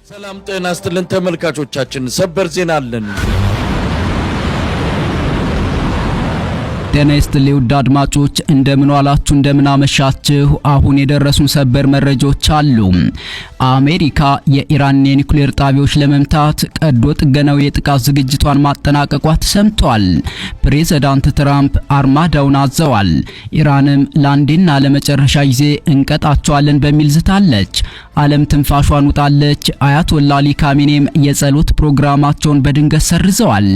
ሰላም ጤና ይስጥልን ተመልካቾቻችን፣ ሰበር ዜና አለን። ጤና ይስጥልኝ ውድ አድማጮች፣ እንደምን ዋላችሁ እንደምን አመሻችሁ። አሁን የደረሱን ሰበር መረጃዎች አሉ። አሜሪካ የኢራን የኒውክሌር ጣቢያዎች ለመምታት ቀዶ ጥገናዊ የጥቃት ዝግጅቷን ማጠናቀቋ ተሰምቷል። ፕሬዝዳንት ትራምፕ አርማዳውን አዘዋል። ኢራንም ለአንዴና ለመጨረሻ ጊዜ እንቀጣቸዋለን በሚል ዝታለች። ዓለም ትንፋሿን ውጣለች። አያቶላ አሊ ካሜኔም የጸሎት ፕሮግራማቸውን በድንገት ሰርዘዋል።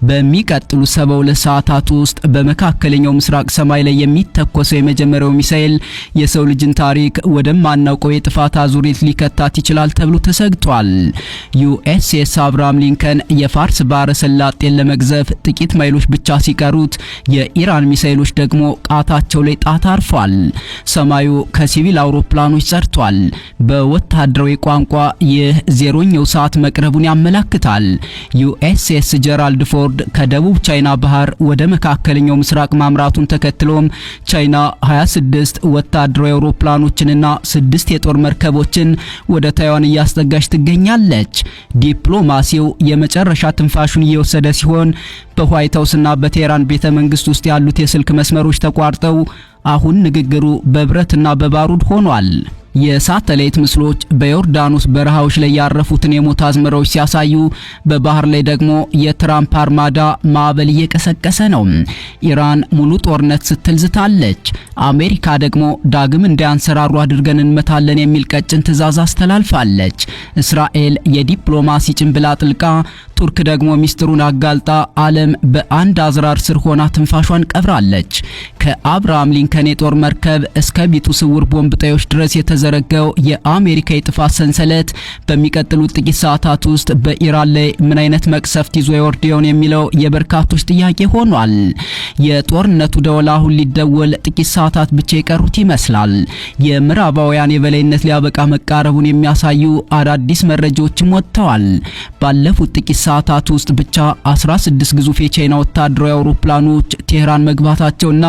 በሚቀጥሉ 72 ሰዓታት ውስጥ በመካከለኛው ምስራቅ ሰማይ ላይ የሚተኮሰው የመጀመሪያው ሚሳኤል የሰው ልጅን ታሪክ ወደማናውቀው የጥፋት አዙሪት ሊከታት ይችላል ተብሎ ተሰግቷል። ዩኤስኤስ አብርሃም ሊንከን የፋርስ ባህረ ሰላጤን ለመግዘፍ ጥቂት ማይሎች ብቻ ሲቀሩት የኢራን ሚሳኤሎች ደግሞ ቃታቸው ላይ ጣት አርፏል። ሰማዩ ከሲቪል አውሮፕላኖች ጸድቷል። በወታደራዊ ቋንቋ ይህ ዜሮኛው ሰዓት መቅረቡን ያመለክታል። ዩኤስኤስ ጀራልድ ፎርድ ከደቡብ ቻይና ባህር ወደ መካከለኛው ምስራቅ ማምራቱን ተከትሎም ቻይና 26 ወታደራዊ አውሮፕላኖችንና 6 የጦር መርከቦችን ወደ ታይዋን እያስጠጋች ትገኛለች። ዲፕሎማሲው የመጨረሻ ትንፋሹን እየወሰደ ሲሆን በዋይት ሃውስና በቴህራን ቤተ መንግስት ውስጥ ያሉት የስልክ መስመሮች ተቋርጠው አሁን ንግግሩ በብረትና በባሩድ ሆኗል። የሳተላይት ምስሎች በዮርዳኖስ በረሃዎች ላይ ያረፉትን የሞት አዝመራዎች ሲያሳዩ፣ በባህር ላይ ደግሞ የትራምፕ አርማዳ ማዕበል እየቀሰቀሰ ነው። ኢራን ሙሉ ጦርነት ስትል ዝታለች። አሜሪካ ደግሞ ዳግም እንዳያንሰራሩ አድርገን እንመታለን የሚል ቀጭን ትዕዛዝ አስተላልፋለች። እስራኤል የዲፕሎማሲ ጭንብላ ጥልቃ፣ ቱርክ ደግሞ ሚስጥሩን አጋልጣ ዓለም በአንድ አዝራር ስር ሆና ትንፋሿን ቀብራለች። ከአብርሃም ሊንከን የጦር መርከብ እስከ ቢቱ ስውር ቦምብ ጣዮች ድረስ የተዘረጋው የአሜሪካ የጥፋት ሰንሰለት በሚቀጥሉት ጥቂት ሰዓታት ውስጥ በኢራን ላይ ምን አይነት መቅሰፍት ይዞ ይወርድ ይሆን የሚለው የበርካቶች ጥያቄ ሆኗል። የጦርነቱ ደወል አሁን ሊደወል ጥቂት ሰዓታት ብቻ የቀሩት ይመስላል። የምዕራባውያን የበላይነት ሊያበቃ መቃረቡን የሚያሳዩ አዳዲስ መረጃዎችም ወጥተዋል። ባለፉት ጥቂት ሰዓታት ውስጥ ብቻ 16 ግዙፍ የቻይና ወታደራዊ አውሮፕላኖች ቴህራን መግባታቸውና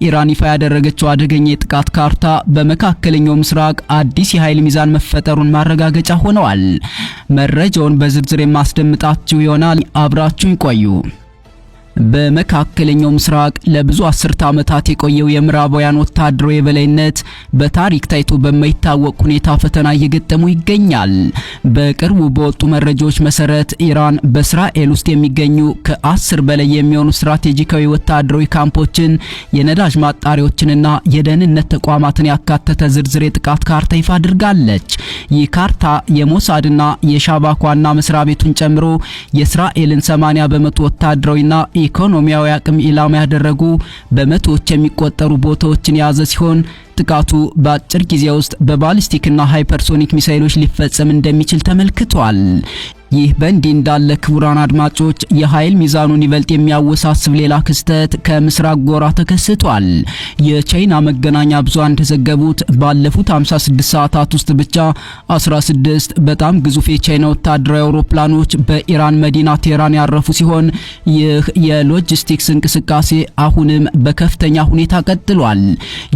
ኢራን ይፋ ያደረገችው አደገኛ የጥቃት ካርታ በመካከለኛው ምስራቅ አዲስ የኃይል ሚዛን መፈጠሩን ማረጋገጫ ሆነዋል። መረጃውን በዝርዝር የማስደምጣችሁ ይሆናል። አብራችሁን ቆዩ። በመካከለኛው ምስራቅ ለብዙ አስርተ ዓመታት የቆየው የምዕራባውያን ወታደራዊ የበላይነት በታሪክ ታይቶ በማይታወቅ ሁኔታ ፈተና እየገጠመው ይገኛል። በቅርቡ በወጡ መረጃዎች መሰረት ኢራን በእስራኤል ውስጥ የሚገኙ ከ10 በላይ የሚሆኑ ስትራቴጂካዊ ወታደራዊ ካምፖችን፣ የነዳጅ ማጣሪያዎችንና የደህንነት ተቋማትን ያካተተ ዝርዝር የጥቃት ካርታ ይፋ አድርጋለች። ይህ ካርታ የሞሳድና የሻባክ ዋና መስሪያ ቤቱን ጨምሮ የእስራኤልን 80 በመቶ ወታደራዊና ኢኮኖሚያዊ አቅም ኢላማ ያደረጉ በመቶዎች የሚቆጠሩ ቦታዎችን የያዘ ሲሆን ጥቃቱ በአጭር ጊዜ ውስጥ በባሊስቲክና ሃይፐርሶኒክ ሚሳኤሎች ሊፈጸም እንደሚችል ተመልክቷል። ይህ በእንዲህ እንዳለ ክቡራን አድማጮች የኃይል ሚዛኑን ይበልጥ የሚያወሳስብ ሌላ ክስተት ከምስራቅ ጎራ ተከስቷል። የቻይና መገናኛ ብዙሃን እንደዘገቡት ባለፉት 56 ሰዓታት ውስጥ ብቻ 16 በጣም ግዙፍ የቻይና ወታደራዊ አውሮፕላኖች በኢራን መዲና ቴህራን ያረፉ ሲሆን ይህ የሎጂስቲክስ እንቅስቃሴ አሁንም በከፍተኛ ሁኔታ ቀጥሏል።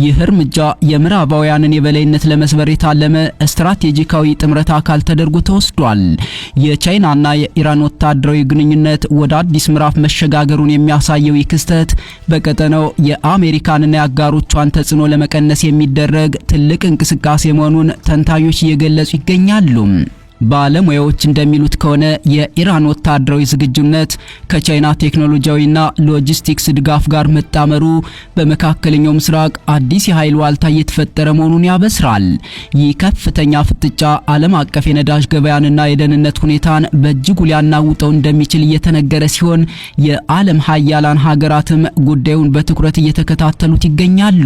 ይህ እርምጃ የምዕራባውያንን የበላይነት ለመስበር የታለመ ስትራቴጂካዊ ጥምረት አካል ተደርጎ ተወስዷል። የቻይናና የኢራን ወታደራዊ ግንኙነት ወደ አዲስ ምዕራፍ መሸጋገሩን የሚያሳየው ይህ ክስተት በቀጠናው የአሜሪካንና የአጋሮቿን ተጽዕኖ ለመቀነስ የሚደረግ ትልቅ እንቅስቃሴ መሆኑን ተንታኞች እየገለጹ ይገኛሉ። ባለሙያዎች እንደሚሉት ከሆነ የኢራን ወታደራዊ ዝግጁነት ከቻይና ቴክኖሎጂያዊና ሎጂስቲክስ ድጋፍ ጋር መጣመሩ በመካከለኛው ምስራቅ አዲስ የኃይል ዋልታ እየተፈጠረ መሆኑን ያበስራል። ይህ ከፍተኛ ፍጥጫ ዓለም አቀፍ የነዳጅ ገበያንና የደህንነት ሁኔታን በእጅጉ ሊያናውጠው እንደሚችል እየተነገረ ሲሆን የዓለም ሀያላን ሀገራትም ጉዳዩን በትኩረት እየተከታተሉት ይገኛሉ።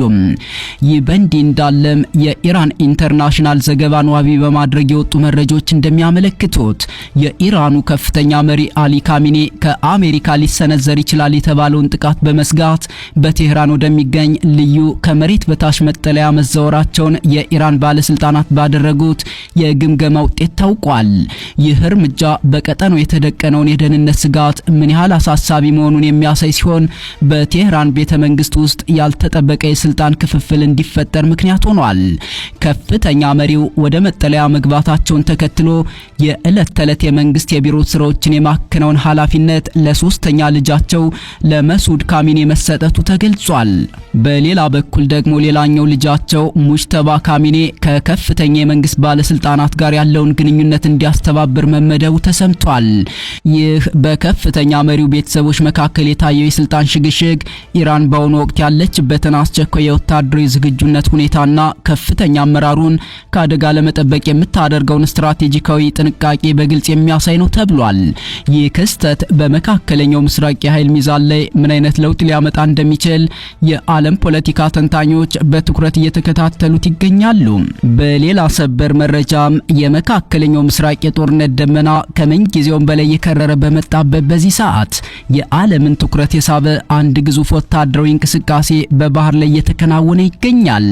ይህ በእንዲህ እንዳለም የኢራን ኢንተርናሽናል ዘገባን ዋቢ በማድረግ የወጡ መረጃዎች እንደሚያመለክቱት የኢራኑ ከፍተኛ መሪ አሊ ካሜኔ ከአሜሪካ ሊሰነዘር ይችላል የተባለውን ጥቃት በመስጋት በቴህራን ወደሚገኝ ልዩ ከመሬት በታች መጠለያ መዘወራቸውን የኢራን ባለስልጣናት ባደረጉት የግምገማ ውጤት ታውቋል። ይህ እርምጃ በቀጠናው የተደቀነውን የደህንነት ስጋት ምን ያህል አሳሳቢ መሆኑን የሚያሳይ ሲሆን በቴህራን ቤተ መንግስት ውስጥ ያልተጠበቀ የስልጣን ክፍፍል እንዲፈጠር ምክንያት ሆኗል። ከፍተኛ መሪው ወደ መጠለያ መግባታቸውን ተከትሎ የዕለት ተዕለት የመንግስት የቢሮ ስራዎችን የማከናወን ኃላፊነት ለሶስተኛ ልጃቸው ለመስዑድ ካሚኔ መሰጠቱ ተገልጿል። በሌላ በኩል ደግሞ ሌላኛው ልጃቸው ሙጅተባ ካሚኔ ከከፍተኛ የመንግስት ባለስልጣናት ጋር ያለውን ግንኙነት እንዲያስተባብር መመደቡ ተሰምቷል። ይህ በከፍተኛ መሪው ቤተሰቦች መካከል የታየው የስልጣን ሽግሽግ ኢራን በአሁኑ ወቅት ያለችበትን አስቸኳይ የወታደራዊ ዝግጁነት ሁኔታና ከፍተኛ አመራሩን ከአደጋ ለመጠበቅ የምታደርገውን ስትራቴጂካዊ ጥንቃቄ በግልጽ የሚያሳይ ነው ተብሏል። ይህ ክስተት በመካከለኛው ምስራቅ የኃይል ሚዛን ላይ ምን አይነት ለውጥ ሊያመጣ እንደሚችል የዓለም ፖለቲካ ተንታኞች በትኩረት እየተከታተሉት ይገኛሉ። በሌላ ሰበር መረጃም የመካከለኛው ምስራቅ የጦርነት ደመና ከምንጊዜውም በላይ የከረረ በመጣበት በዚህ ሰዓት የዓለምን ትኩረት የሳበ አንድ ግዙፍ ወታደራዊ እንቅስቃሴ በባህር ላይ እየተከናወነ ይገኛል።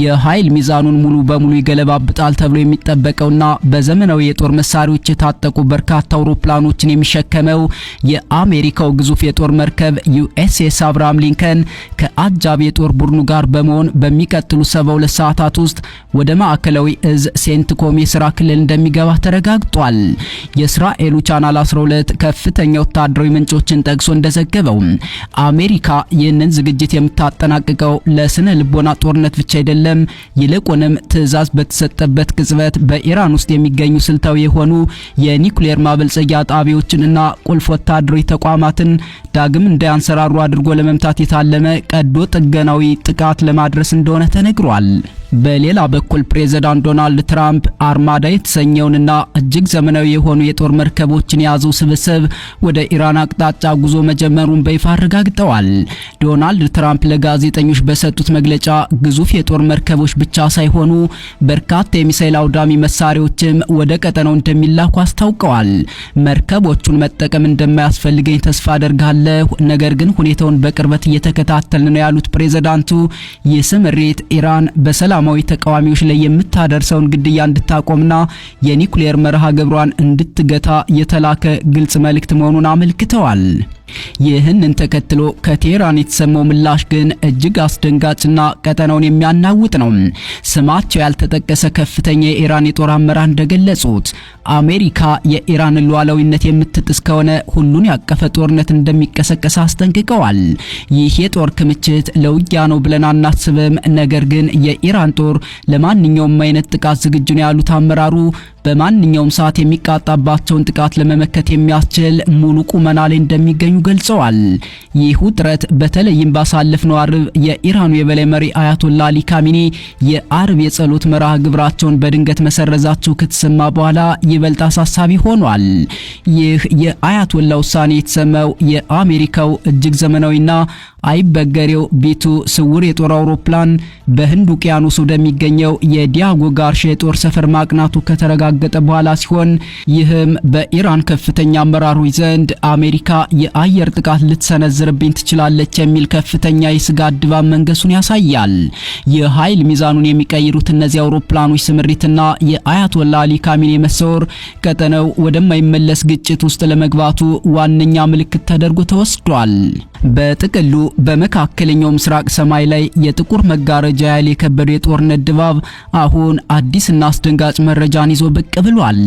የኃይል ሚዛኑን ሙሉ በሙሉ ይገለባብጣል ተብሎ የሚጠበቀውና በዘመናዊ የጦር መሳሪያዎች የታጠቁ በርካታ አውሮፕላኖችን የሚሸከመው የአሜሪካው ግዙፍ የጦር መርከብ ዩኤስኤስ አብርሃም ሊንከን ከአጃቢ የጦር ቡድኑ ጋር በመሆን በሚቀጥሉ 72 ሰዓታት ውስጥ ወደ ማዕከላዊ እዝ ሴንትኮም የሥራ ክልል እንደሚገባ ተረጋግጧል። የእስራኤሉ ቻናል 12 ከፍተኛ ወታደራዊ ምንጮችን ጠቅሶ እንደዘገበው አሜሪካ ይህንን ዝግጅት የምታጠናቅቀው ለስነ ልቦና ጦርነት ብቻ አይደለም፣ ይልቁንም ትዕዛዝ በተሰጠበት ቅጽበት በኢራን ውስጥ የሚገኙ ስልታዊ የሆኑ የኒውክሌር ማበልጸጊያ ጣቢያዎችንና ቁልፍ ወታደራዊ ተቋማትን ዳግም እንዳያንሰራሩ አድርጎ ለመምታት የታለመ ቀዶ ጥገናዊ ጥቃት ለማድረስ እንደሆነ ተነግሯል። በሌላ በኩል ፕሬዝዳንት ዶናልድ ትራምፕ አርማዳ የተሰኘውንና እጅግ ዘመናዊ የሆኑ የጦር መርከቦችን የያዘው ስብስብ ወደ ኢራን አቅጣጫ ጉዞ መጀመሩን በይፋ አረጋግጠዋል። ዶናልድ ትራምፕ ለጋዜጠኞች በሰጡት መግለጫ ግዙፍ የጦር መርከቦች ብቻ ሳይሆኑ በርካታ የሚሳኤል አውዳሚ መሳሪያዎችም ወደ ቀጠናው እንደሚላኩ አስታውቀዋል። መርከቦቹን መጠቀም እንደማያስፈልገኝ ተስፋ አደርጋለሁ፣ ነገር ግን ሁኔታውን በቅርበት እየተከታተልን ነው ያሉት ፕሬዝዳንቱ ይህ ስምሪት ኢራን በሰላማዊ ተቃዋሚዎች ላይ የምታደርሰውን ግድያ እንድታቆምና የኒውክሌር መርሃ ግብሯን እንድትገታ የተላከ ግልጽ መልእክት መሆኑን አመልክተዋል። ይህንን ተከትሎ ከቴህራን የተሰማው ምላሽ ግን እጅግ አስደንጋጭና ቀጠናውን የሚያናውጥ ነው። ስማቸው ያልተጠቀሰ ከፍተኛ የኢራን የጦር አመራር እንደገለጹት አሜሪካ የኢራን ሉዓላዊነት የምትጥስ ከሆነ ሁሉን ያቀፈ ጦርነት እንደሚቀሰቀስ አስጠንቅቀዋል። ይህ የጦር ክምችት ለውጊያ ነው ብለን አናስብም፣ ነገር ግን የኢራን ጦር ለማንኛውም አይነት ጥቃት ዝግጁ ነው ያሉት አመራሩ በማንኛውም ሰዓት የሚቃጣባቸውን ጥቃት ለመመከት የሚያስችል ሙሉ ቁመና ላይ እንደሚገኙ ገልጸዋል። ይህ ውጥረት በተለይም ባሳለፍነው አርብ የኢራኑ የበላይ መሪ አያቶላ አሊ ካሚኔ የአርብ የጸሎት መርሃ ግብራቸውን በድንገት መሰረዛቸው ከተሰማ በኋላ ይበልጥ አሳሳቢ ሆኗል። ይህ የአያቶላ ውሳኔ የተሰማው የአሜሪካው እጅግ ዘመናዊና አይበገሬው ቢቱ ስውር የጦር አውሮፕላን በህንድ ውቅያኖስ ወደሚገኘው የዲያጎ ጋርሻ የጦር ሰፈር ማቅናቱ ከተረጋገጠ በኋላ ሲሆን ይህም በኢራን ከፍተኛ አመራሮች ዘንድ አሜሪካ የአየር ጥቃት ልትሰነዝርብኝ ትችላለች የሚል ከፍተኛ የስጋት ድባብ መንገሱን ያሳያል። የኃይል ሚዛኑን የሚቀይሩት እነዚህ አውሮፕላኖች ስምሪትና የአያቶላ አሊ ካሚኔ መሰወር ቀጠናው ወደማይመለስ ግጭት ውስጥ ለመግባቱ ዋነኛ ምልክት ተደርጎ ተወስዷል። በጥቅሉ በመካከለኛው ምስራቅ ሰማይ ላይ የጥቁር መጋረጃ ያለ የከበደ የጦርነት ድባብ አሁን አዲስና አስደንጋጭ መረጃን ይዞ ብቅ ብሏል።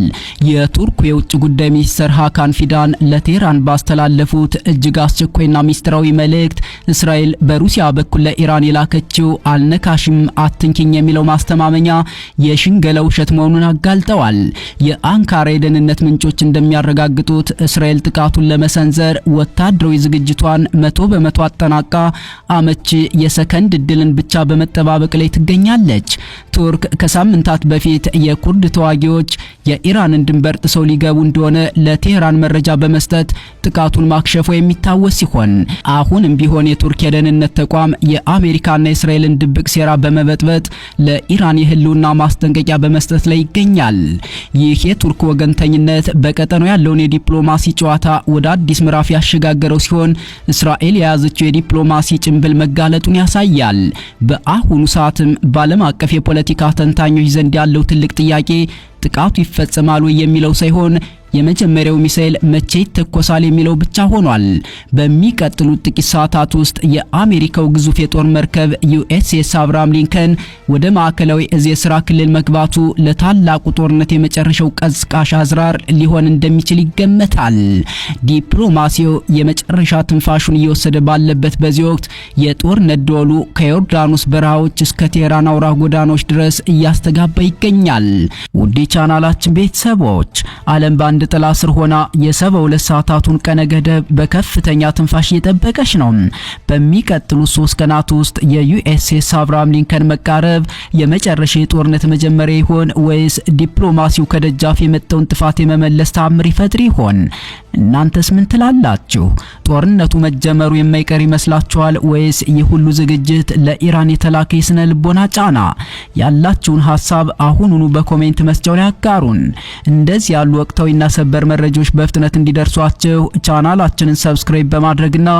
የቱርክ የውጭ ጉዳይ ሚኒስትር ሃካን ፊዳን ለቴህራን ባስተላለፉት እጅግ አስቸኳይና ሚስጥራዊ መልእክት እስራኤል በሩሲያ በኩል ለኢራን የላከችው አልነካሽም አትንኪኝ የሚለው ማስተማመኛ የሽንገላ ውሸት መሆኑን አጋልጠዋል። የአንካራ የደህንነት ምንጮች እንደሚያረጋግጡት እስራኤል ጥቃቱን ለመሰንዘር ወታደራዊ ዝግጅቷን 100% አጠናቃ አመቺ የሰከንድ ድልን ብቻ በመጠባበቅ ላይ ትገኛለች። ቱርክ ከሳምንታት በፊት የኩርድ ተዋጊዎች የኢራንን ድንበር ጥሰው ሊገቡ እንደሆነ ለቴህራን መረጃ በመስጠት ጥቃቱን ማክሸፉ የሚታወስ ሲሆን አሁንም ቢሆን የቱርክ የደህንነት ተቋም የአሜሪካና የእስራኤልን ድብቅ ሴራ በመበጥበጥ ለኢራን የህልውና ማስጠንቀቂያ በመስጠት ላይ ይገኛል። ይህ የቱርክ ወገንተኝነት በቀጠናው ያለውን የዲፕሎማሲ ጨዋታ ወደ አዲስ ምዕራፍ ያሸጋገረው ሲሆን እስራኤል የያዘችው የዲፕሎማሲ ጭንብል መጋለጡን ያሳያል። በአሁኑ ሰዓትም በዓለም አቀፍ የፖለቲካ ተንታኞች ዘንድ ያለው ትልቅ ጥያቄ ጥቃቱ ይፈጸማል ወይ የሚለው ሳይሆን የመጀመሪያው ሚሳኤል መቼ ይተኮሳል የሚለው ብቻ ሆኗል። በሚቀጥሉት ጥቂት ሰዓታት ውስጥ የአሜሪካው ግዙፍ የጦር መርከብ ዩኤስኤስ አብርሃም ሊንከን ወደ ማዕከላዊ እዝ የሥራ ክልል መግባቱ ለታላቁ ጦርነት የመጨረሻው ቀዝቃሽ አዝራር ሊሆን እንደሚችል ይገመታል። ዲፕሎማሲው የመጨረሻ ትንፋሹን እየወሰደ ባለበት በዚህ ወቅት የጦርነት ደወሉ ከዮርዳኖስ በረሃዎች እስከ ቴህራን አውራ ጎዳናዎች ድረስ እያስተጋባ ይገኛል። ውድ ቻናላችን ቤተሰቦች ዓለም በአንድ ጥላ ስር ሆና የ72 ሰዓታቱን ቀነ ገደብ በከፍተኛ ትንፋሽ እየጠበቀች ነው። በሚቀጥሉት 3 ቀናት ውስጥ የዩኤስኤስ አብርሃም ሊንከን መቃረብ የመጨረሻ የጦርነት መጀመሪያ ይሆን ወይስ ዲፕሎማሲው ከደጃፍ የመጣውን ጥፋት የመመለስ ታምር ይፈጥር ይሆን? እናንተስ ምን ትላላችሁ? ጦርነቱ መጀመሩ የማይቀር ይመስላችኋል ወይስ ይህ ሁሉ ዝግጅት ለኢራን የተላከ የስነ ልቦና ጫና? ያላችሁን ሐሳብ አሁኑኑ በኮሜንት መስጫው ላይ አጋሩን። እንደዚህ ያሉ ወቅታዊና ሰበር መረጃዎች በፍጥነት እንዲደርሷችሁ ቻናላችንን ሰብስክራይብ በማድረግና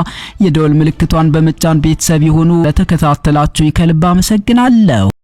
የደወል ምልክቷን በመጫን ቤተሰብ ይሁኑ። ለተከታተላችሁ ከልብ አመሰግናለሁ።